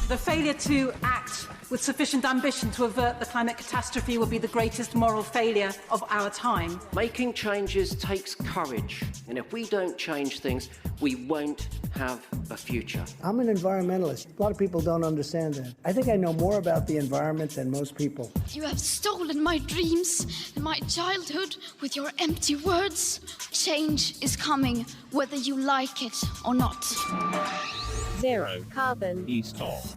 The failure to act with sufficient ambition to avert the climate catastrophe will be the greatest moral failure of our time. Making changes takes courage, and if we don't change things, we won't have a future. I'm an environmentalist. A lot of people don't understand that. I think I know more about the environment than most people. You have stolen my dreams and my childhood with your empty words. Change is coming, whether you like it or not. Zero Carbon Eastall.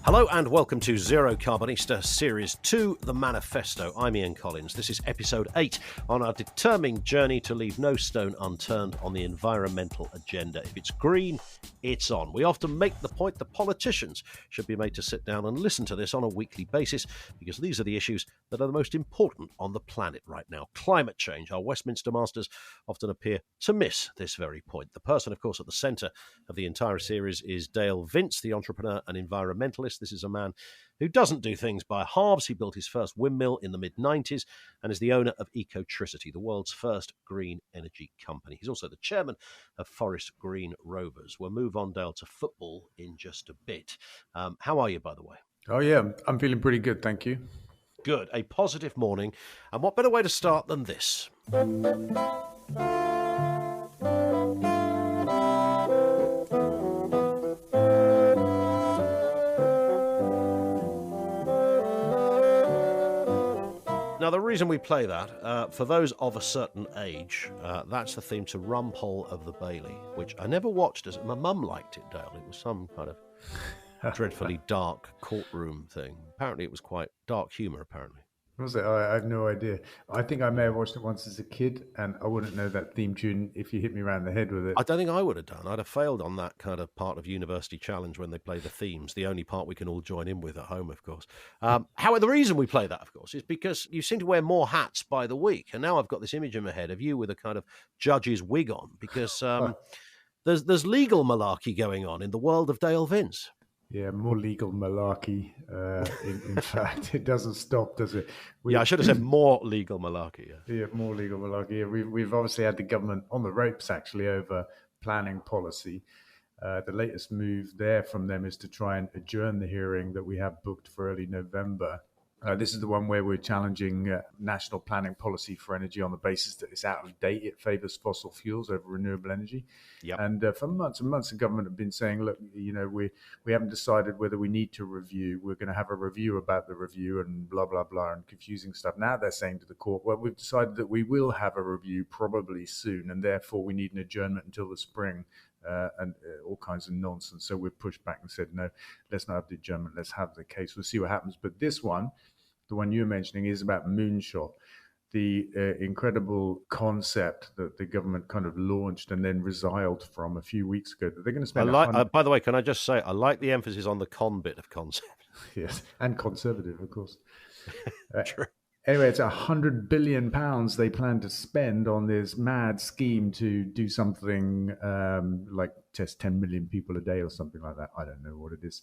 Hello and welcome to Zero Carbonista Series 2, The Manifesto. I'm Ian Collins. This is episode 8 on our determined journey to leave no stone unturned on the environmental agenda. If it's green, it's on. We often make the point that politicians should be made to sit down and listen to this on a weekly basis because these are the issues that are the most important on the planet right now. Climate change. Our Westminster masters often appear to miss this very point. The person, of course, at the centre of the entire series is Dale Vince, the entrepreneur and environmentalist. This is a man who doesn't do things by halves. He built his first windmill in the mid-90s and is the owner of Ecotricity, the world's first green energy company. He's also the chairman of Forest Green Rovers. We'll move on, Dale, to football in just a bit. How are you, by the way? Oh, yeah, I'm feeling pretty good, thank you. Good. A positive morning. And what better way to start than this? Now, the reason we play that, for those of a certain age, that's the theme to Rumpole of the Bailey, which I never watched. My mum liked it, Dale. It was some kind of dreadfully dark courtroom thing. Apparently, it was quite dark humour, apparently. Was it? I have no idea. I think I may have watched it once as a kid, and I wouldn't know that theme tune if you hit me around the head with it. I don't think I would have done. I'd have failed on that kind of part of University Challenge when they play the themes, the only part we can all join in with at home, of course. However, the reason we play that, of course, is because you seem to wear more hats by the week, and now I've got this image in my head of you with a kind of judge's wig on, because there's legal malarkey going on in the world of Dale Vince. Yeah, more legal malarkey. In fact, it doesn't stop, does it? I should have said more legal malarkey. Yeah, more legal malarkey. Yeah, we've obviously had the government on the ropes, actually, over planning policy. The latest move there from them is to try and adjourn the hearing that we have booked for early November. This is the one where we're challenging national planning policy for energy on the basis that it's out of date. It favours fossil fuels over renewable energy. Yep. And for months and months, the government have been saying, look, we haven't decided whether we need to review. We're going to have a review about the review and blah, blah, blah, and confusing stuff. Now they're saying to the court, well, we've decided that we will have a review probably soon, and therefore we need an adjournment until the spring. And all kinds of nonsense. So we pushed back and said, no, let's not have the adjournment. Let's have the case. We'll see what happens. But this one, the one you're mentioning, is about Moonshot, the incredible concept that the government kind of launched and then resiled from a few weeks ago. That they're going to spend. By the way, can I just say, I like the emphasis on the con bit of concept. Yes, and conservative, of course. True. Anyway, it's £100 billion they plan to spend on this mad scheme to do something like test 10 million people a day or something like that. I don't know what it is.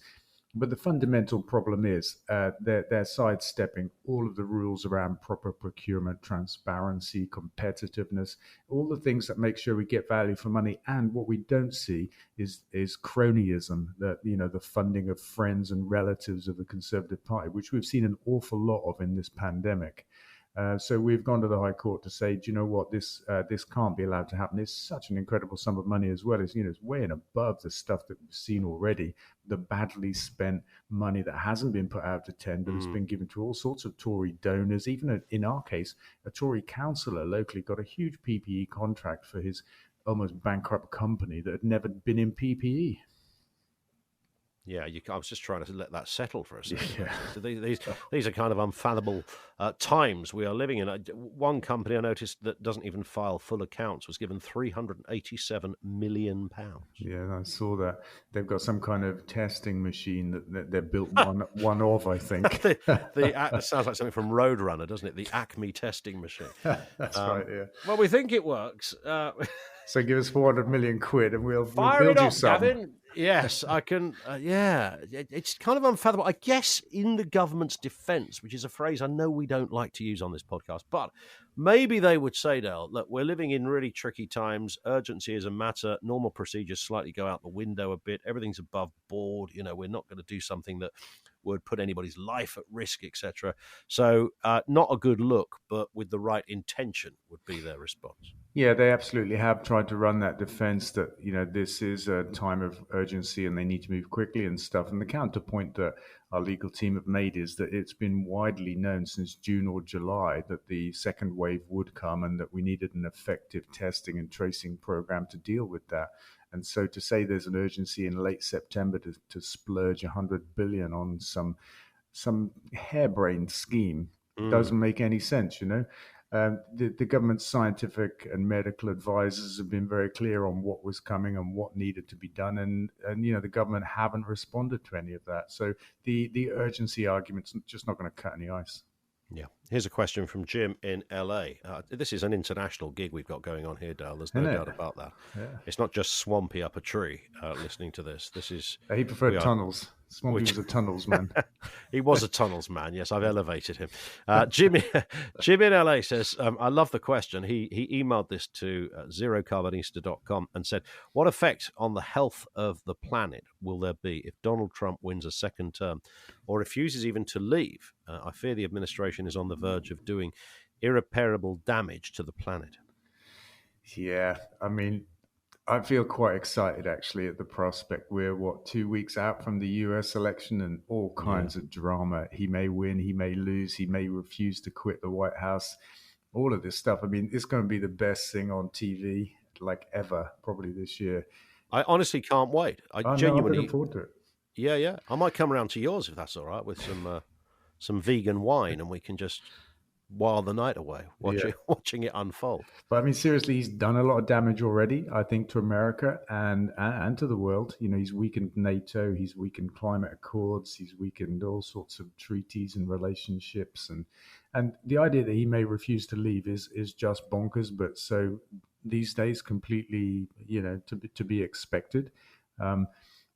But the fundamental problem is they're sidestepping all of the rules around proper procurement, transparency, competitiveness, all the things that make sure we get value for money. And what we don't see is cronyism, the funding of friends and relatives of the Conservative Party, which we've seen an awful lot of in this pandemic. So we've gone to the High Court to say, do you know what, this can't be allowed to happen. It's such an incredible sum of money as well. It's way and above the stuff that we've seen already, the badly spent money that hasn't been put out to tender, that's been given to all sorts of Tory donors. Even in our case, a Tory councillor locally got a huge PPE contract for his almost bankrupt company that had never been in PPE. Yeah, I was just trying to let that settle for a second. Yeah. So these are kind of unfathomable times we are living in. One company I noticed that doesn't even file full accounts was given £387 million. Yeah, I saw that. They've got some kind of testing machine that they're built one of, I think. That sounds like something from Roadrunner, doesn't it? The Acme testing machine. That's right, yeah. Well, we think it works. So give us 400 million quid and we'll Fire build it up, you some. Gavin. Yes, I can. It's kind of unfathomable. I guess in the government's defence, which is a phrase I know we don't like to use on this podcast, but maybe they would say, Dale, look, we're living in really tricky times. Urgency is a matter. Normal procedures slightly go out the window a bit. Everything's above board. We're not going to do something that would put anybody's life at risk, etc. So not a good look, but with the right intention would be their response. Yeah, they absolutely have tried to run that defense that, this is a time of urgency and they need to move quickly and stuff. And the counterpoint that our legal team have made is that it's been widely known since June or July that the second wave would come and that we needed an effective testing and tracing program to deal with that. And so to say there's an urgency in late September to splurge 100 billion on some harebrained scheme doesn't make any sense, The government's scientific and medical advisors have been very clear on what was coming and what needed to be done, and the government haven't responded to any of that. So the urgency argument's just not going to cut any ice. Yeah. Here's a question from Jim in LA. This is an international gig we've got going on here, Dale. There's no doubt about that. Yeah. It's not just Swampy up a tree listening to this. This is... He preferred tunnels. Swampy was a tunnels man. He was a tunnels man. Yes, I've elevated him. Jim in LA says, I love the question. He emailed this to zerocarbonista.com and said, what effect on the health of the planet will there be if Donald Trump wins a second term or refuses even to leave? I fear the administration is on the verge of doing irreparable damage to the planet. Yeah, I feel quite excited actually at the prospect. We're 2 weeks out from the US election and all kinds of drama. He may win, he may lose, he may refuse to quit the White House. All of this stuff. It's going to be the best thing on TV like ever, probably this year. I honestly can't wait. I genuinely looking forward to it. Yeah. I might come around to yours if that's all right, with some vegan wine, and we can just while the night away watching it unfold. But seriously, he's done a lot of damage already, I think, to America and to the world. He's weakened NATO, he's weakened climate accords, he's weakened all sorts of treaties and relationships, and the idea that he may refuse to leave is just bonkers, but so these days completely to be expected.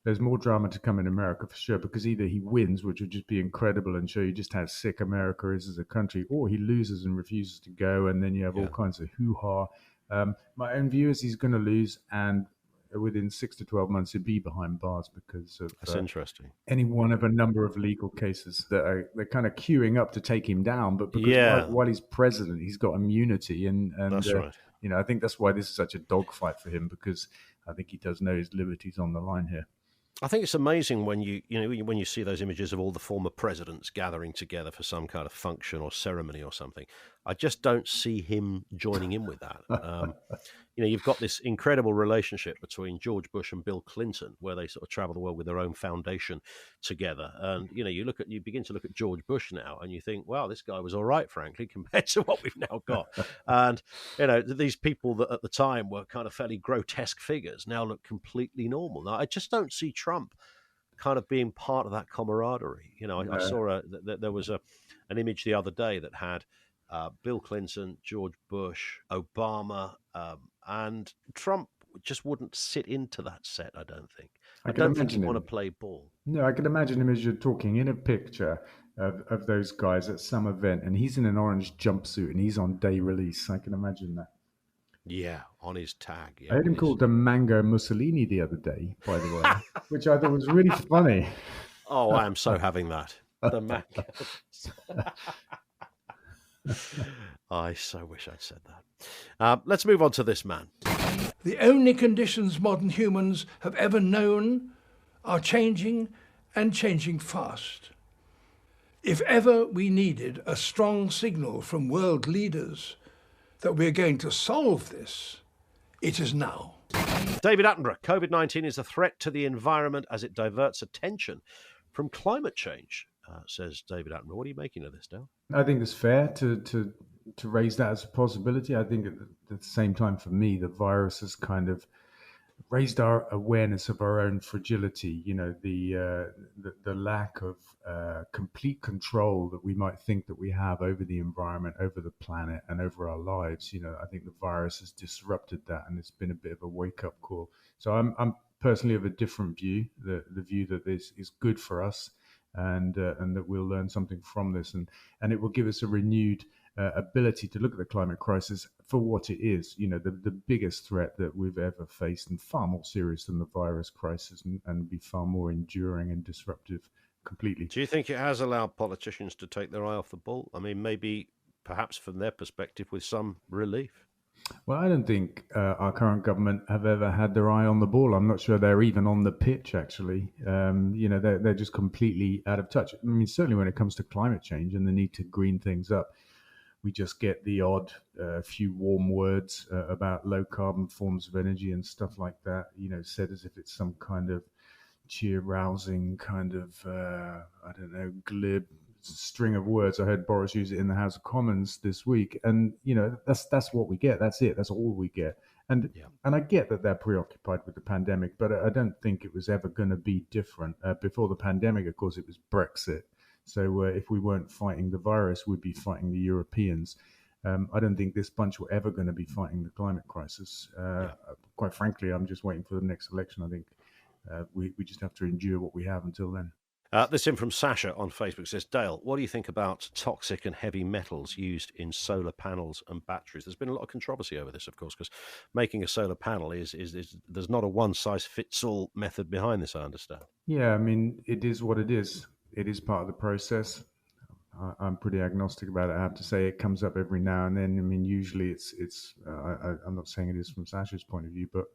There's more drama to come in America for sure, because either he wins, which would just be incredible and show you just how sick America is as a country, or he loses and refuses to go, and then you have all kinds of hoo-ha. My own view is he's going to lose, and within 6 to 12 months he'll be behind bars because of that's interesting. Any one of a number of legal cases that they're kind of queuing up to take him down, but because while he's president, he's got immunity, and that's right. I think that's why this is such a dogfight for him, because I think he does know his liberty's on the line here. I think it's amazing when you see those images of all the former presidents gathering together for some kind of function or ceremony or something. I just don't see him joining in with that. You've got this incredible relationship between George Bush and Bill Clinton, where they sort of travel the world with their own foundation together. And you begin to look at George Bush now, and you think, wow, this guy was all right, frankly, compared to what we've now got. And these people that at the time were kind of fairly grotesque figures now look completely normal. Now, I just don't see Trump kind of being part of that camaraderie. I saw there was an image the other day that had Bill Clinton, George Bush, Obama, and Trump just wouldn't sit into that set, I don't think. I don't think he'd want to play ball. No, I can imagine him as you're talking in a picture of those guys at some event, and he's in an orange jumpsuit and he's on day release. I can imagine that. Yeah, on his tag. Yeah, I heard him called the Mango Mussolini the other day, by the way, which I thought was really funny. Oh, I am so having that. The Mango. I so wish I'd said that. Let's move on to this man. The only conditions modern humans have ever known are changing, and changing fast. If ever we needed a strong signal from world leaders that we're going to solve this, it is now. David Attenborough, COVID-19 is a threat to the environment as it diverts attention from climate change, says David Attenborough. What are you making of this, Dale? I think it's fair to raise that as a possibility. I think at the same time, for me, the virus has kind of raised our awareness of our own fragility. The lack of complete control that we might think that we have over the environment, over the planet, and over our lives. I think the virus has disrupted that, and it's been a bit of a wake-up call. So I'm personally of a different view. The view that this is good for us, and that we'll learn something from this, and it will give us a renewed ability to look at the climate crisis for what it is, the biggest threat that we've ever faced, and far more serious than the virus crisis, and be far more enduring and disruptive completely. Do you think it has allowed politicians to take their eye off the ball? I mean, maybe perhaps from their perspective with some relief. Well, I don't think our current government have ever had their eye on the ball. I'm not sure they're even on the pitch, actually. They're just completely out of touch. I mean, certainly when it comes to climate change and the need to green things up, we just get the odd few warm words about low carbon forms of energy and stuff like that, said as if it's some kind of cheer-rousing kind of, glib string of words. I heard Boris use it in the House of Commons this week, and that's what we get. That's it. That's all we get. And I get that they're preoccupied with the pandemic, but I don't think it was ever going to be different. Before the pandemic, of course, it was Brexit. So if we weren't fighting the virus, we'd be fighting the Europeans. I don't think this bunch were ever going to be fighting the climate crisis. Quite frankly, I'm just waiting for the next election. I think we just have to endure what we have until then. This in from Sasha on Facebook says, Dale, what do you think about toxic and heavy metals used in solar panels and batteries? There's been a lot of controversy over this, of course, because making a solar panel is there's not a one-size-fits-all method behind this, I understand. Yeah, I mean, it is what it is. It is part of the process. I'm pretty agnostic about it. I have to say, it comes up every now and then. I mean, usually I'm not saying it is from Sasha's point of view, but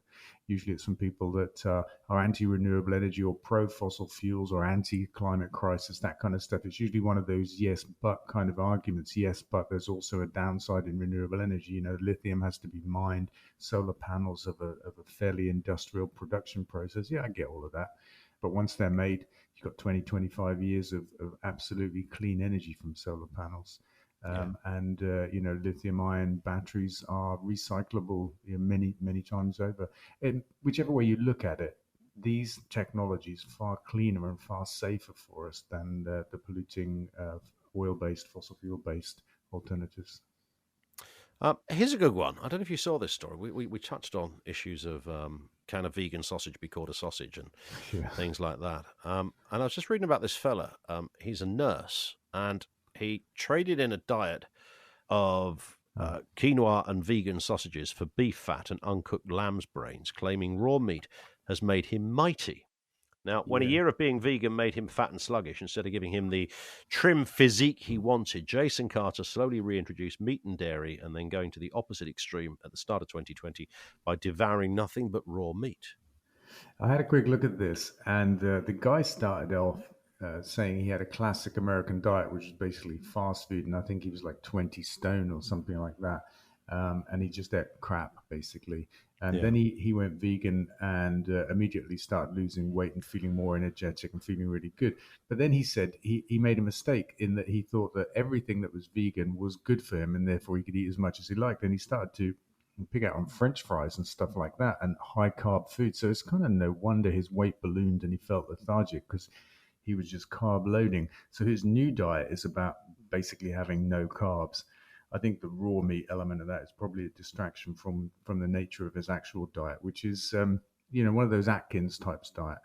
usually it's from people that are anti-renewable energy or pro-fossil fuels or anti-climate crisis, that kind of stuff. It's usually one of those yes, but kind of arguments. Yes, but there's also a downside in renewable energy. Lithium has to be mined. Solar panels of a fairly industrial production process. Yeah, I get all of that. But once they're made, you've got 20, 25 years of absolutely clean energy from solar panels. And lithium-ion batteries are recyclable many, many times over. And whichever way you look at it, these technologies are far cleaner and far safer for us than the polluting oil-based, fossil fuel-based alternatives. Here's a good one. I don't know if you saw this story. We touched on issues of can a vegan sausage be called a sausage and things like that. And I was just reading about this fella. He's a nurse, and he traded in a diet of quinoa and vegan sausages for beef fat and uncooked lamb's brains, claiming raw meat has made him mighty. Now, when a year of being vegan made him fat and sluggish, instead of giving him the trim physique he wanted, Jason Carter slowly reintroduced meat and dairy, and then going to the opposite extreme at the start of 2020 by devouring nothing but raw meat. I had a quick look at this, and the guy started off saying he had a classic American diet, which is basically fast food, and I think he was like 20 stone or something like that. And he just ate crap, basically. And then he went vegan and immediately started losing weight and feeling more energetic and feeling really good. But then he said he made a mistake in that he thought that everything that was vegan was good for him, and therefore he could eat as much as he liked. And he started to pick out on French fries and stuff like that and high carb food. So it's kind of no wonder his weight ballooned and he felt lethargic, because he was just carb loading. So his new diet is about basically having no carbs. I think the raw meat element of that is probably a distraction from the nature of his actual diet, which is, one of those Atkins types diet.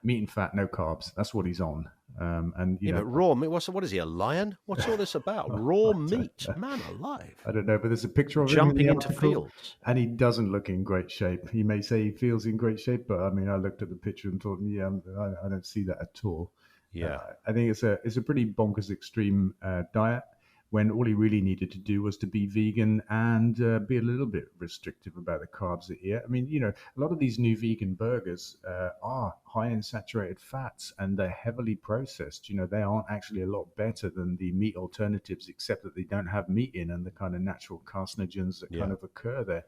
Meat and fat, no carbs. That's what he's on. But raw meat, what is he, a lion? What's all this about? Raw meat, man alive. I don't know, but there's a picture of him jumping into fields. And he doesn't look in great shape. He may say he feels in great shape, but I mean, I looked at the picture and thought, I don't see that at all. I think it's a pretty bonkers extreme diet, when all he really needed to do was to be vegan and be a little bit restrictive about the carbs that he ate. I mean, a lot of these new vegan burgers are high in saturated fats, and they're heavily processed. They aren't actually a lot better than the meat alternatives, except that they don't have meat in and the kind of natural carcinogens that kind of occur there.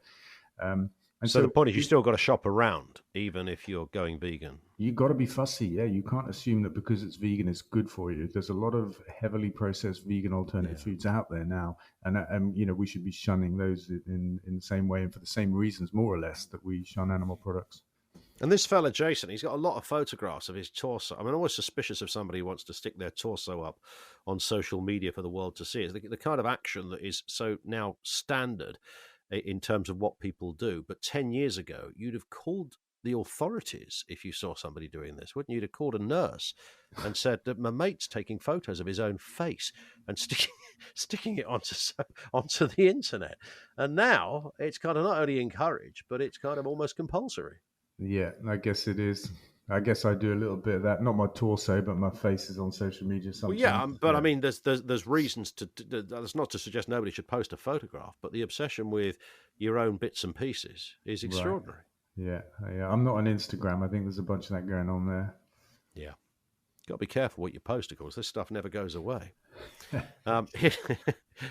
And so the point is, you still got to shop around, even if you're going vegan. You've got to be fussy, You can't assume that because it's vegan, it's good for you. There's a lot of heavily processed vegan alternative foods out there now, and we should be shunning those in the same way and for the same reasons, more or less, that we shun animal products. And this fella, Jason, he's got a lot of photographs of his torso. I mean, I'm always suspicious of somebody who wants to stick their torso up on social media for the world to see. It's the kind of action that is so now standard in terms of what people do. But 10 years ago, you'd have called the authorities if you saw somebody doing this, wouldn't you? You'd have called a nurse and said that my mate's taking photos of his own face and sticking it onto the internet. And now it's kind of not only encouraged, but it's kind of almost compulsory. Yeah, I guess it is. I guess I do a little bit of that. Not my torso, but my face is on social media sometimes. Well, yeah, but I mean, there's reasons to. That's not to suggest nobody should post a photograph, but the obsession with your own bits and pieces is extraordinary. Right. Yeah. I'm not on Instagram. I think there's a bunch of that going on there. Yeah, got to be careful what you post, of course. This stuff never goes away.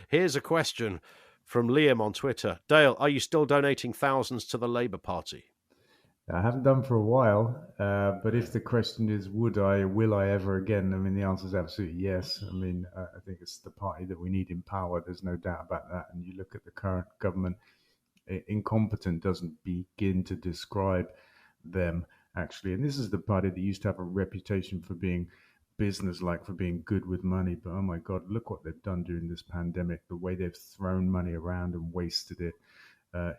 Here's a question from Liam on Twitter. Dale, are you still donating thousands to the Labour Party? I haven't done for a while, but if the question is, will I ever again? I mean, the answer is absolutely yes. I mean, I think it's the party that we need in power. There's no doubt about that. And you look at the current government, incompetent doesn't begin to describe them, actually. And this is the party that used to have a reputation for being business-like, for being good with money. But, oh my God, look what they've done during this pandemic. The way they've thrown money around and wasted it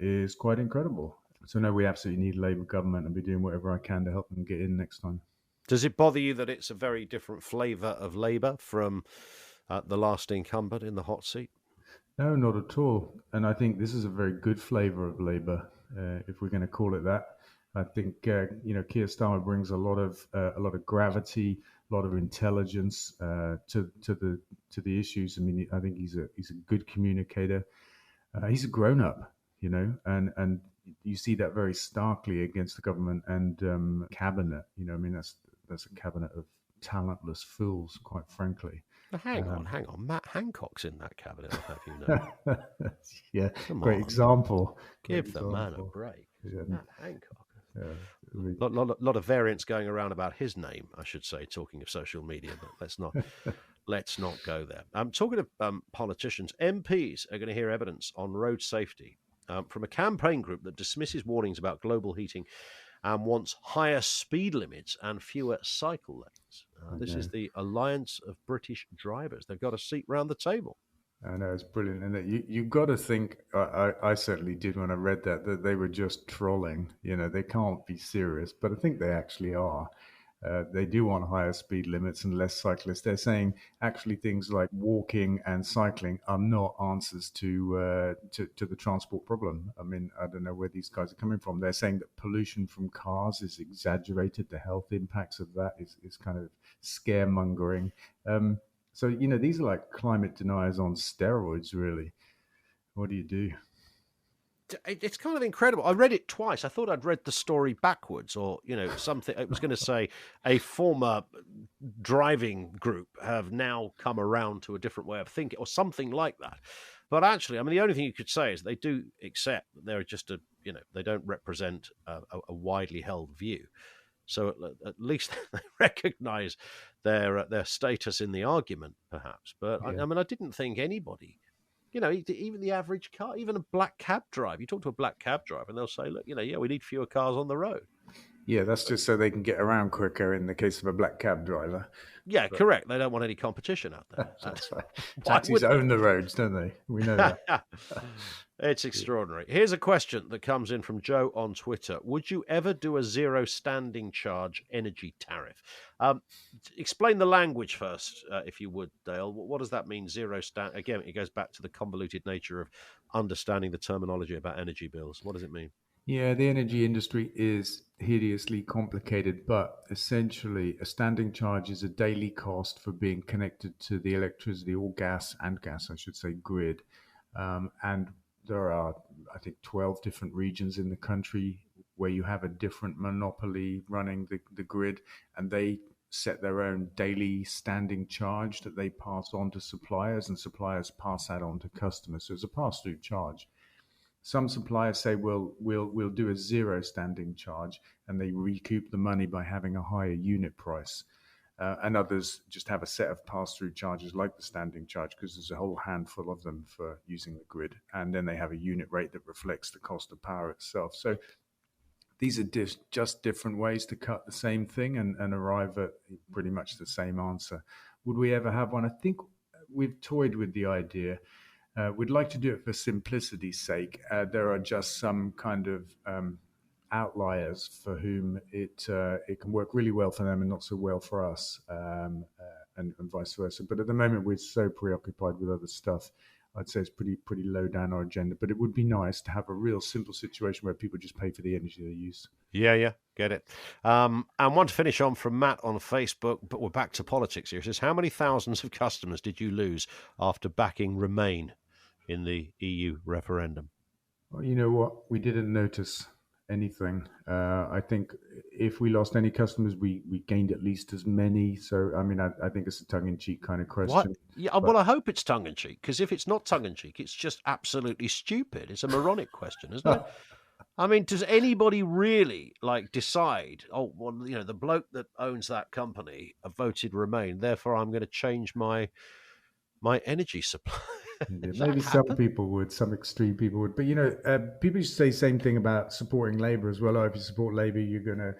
is quite incredible. So no, we absolutely need a Labour government, and be doing whatever I can to help them get in next time. Does it bother you that it's a very different flavour of Labour from the last incumbent in the hot seat? No, not at all. And I think this is a very good flavour of Labour, if we're going to call it that. I think Keir Starmer brings a lot of gravity, a lot of intelligence to the issues. I mean, I think he's a good communicator. He's a grown up, and you see that very starkly against the government and cabinet. I mean, that's a cabinet of talentless fools, quite frankly. Hang on. Matt Hancock's in that cabinet, I'll have you know. Yeah, Come great on. example. Give the man a break. Yeah. Matt Hancock. Yeah. Lot of variants going around about his name, I should say, talking of social media, but let's not go there. Talking of politicians, MPs are going to hear evidence on road safety from a campaign group that dismisses warnings about global heating and wants higher speed limits and fewer cycle lanes. This is the Alliance of British Drivers. They've got a seat round the table. I know, it's brilliant. And you got to think, I certainly did when I read that they were just trolling. They can't be serious, but I think they actually are. They do want higher speed limits and less cyclists. They're saying actually things like walking and cycling are not answers to the transport problem. I mean, I don't know where these guys are coming from. They're saying that pollution from cars is exaggerated. The health impacts of that is kind of scaremongering. So, these are like climate deniers on steroids, really. What do you do? It's kind of incredible. I read it twice. I thought I'd read the story backwards, or something. It was going to say a former driving group have now come around to a different way of thinking, or something like that. But actually, I mean, the only thing you could say is they do accept that they're just they don't represent a widely held view. So at least they recognise their status in the argument, perhaps. But yeah. I mean, I didn't think anybody. Even the average car, even a black cab driver. You talk to a black cab driver and they'll say, look, we need fewer cars on the road. Yeah, that's just so they can get around quicker in the case of a black cab driver. Yeah, but correct. They don't want any competition out there. That's right. Taxis own the roads, don't they? We know that. It's extraordinary. Here's a question that comes in from Joe on Twitter. Would you ever do a zero standing charge energy tariff? Explain the language first, if you would, Dale. What does that mean, zero stand? Again, it goes back to the convoluted nature of understanding the terminology about energy bills. What does it mean? Yeah, the energy industry is hideously complicated, but essentially a standing charge is a daily cost for being connected to the electricity or gas, I should say, grid. And there are, I think, 12 different regions in the country where you have a different monopoly running the grid, and they set their own daily standing charge that they pass on to suppliers, and suppliers pass that on to customers. So it's a pass-through charge. Some suppliers say, we'll do a zero standing charge, and they recoup the money by having a higher unit price. And others just have a set of pass-through charges like the standing charge, because there's a whole handful of them for using the grid. And then they have a unit rate that reflects the cost of power itself. So these are just different ways to cut the same thing and arrive at pretty much the same answer. Would we ever have one? I think we've toyed with the idea. We'd like to do it for simplicity's sake. There are just some kind of outliers for whom it can work really well for them and not so well for us, and vice versa. But at the moment, we're so preoccupied with other stuff. I'd say it's pretty low down our agenda. But it would be nice to have a real simple situation where people just pay for the energy they use. Yeah, get it. And one to finish on from Matt on Facebook, but we're back to politics here. It says, how many thousands of customers did you lose after backing Remain in the EU referendum? Well, you know what? We didn't notice anything. I think if we lost any customers, we gained at least as many. So, I mean, I think it's a tongue-in-cheek kind of question. What? Yeah, well, I hope it's tongue-in-cheek, because if it's not tongue-in-cheek, it's just absolutely stupid. It's a moronic question, isn't it? I mean, does anybody really decide, oh, well, you know, the bloke that owns that company voted Remain, therefore I'm going to change my energy supply? Yeah, maybe some people would, some extreme people would, but you know, people used to say the same thing about supporting Labour as well. Oh, if you support Labour, you're gonna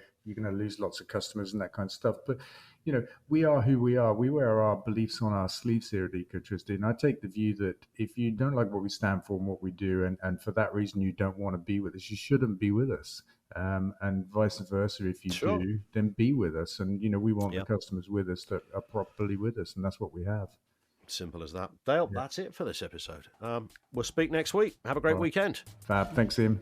lose lots of customers and that kind of stuff. But you know, we are who we are. We wear our beliefs on our sleeves here at Ecotricity, and I take the view that if you don't like what we stand for and what we do, and for that reason you don't want to be with us, you shouldn't be with us. And vice versa, if you do, then be with us. And you know, we want the customers with us that are properly with us, and that's what we have. Simple as that. Dale, that's it for this episode. We'll speak next week. Have a great weekend. Fab. Thanks, Ian.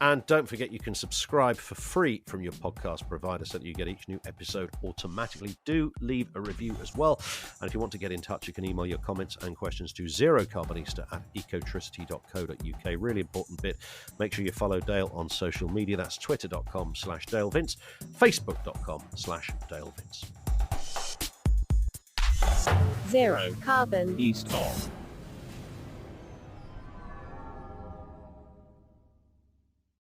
And don't forget, you can subscribe for free from your podcast provider so that you get each new episode automatically. Do leave a review as well. And if you want to get in touch, you can email your comments and questions to zerocarbonista@ecotricity.co.uk. Really important bit. Make sure you follow Dale on social media. That's twitter.com/DaleVince, facebook.com/DaleVince. Zero carbon east of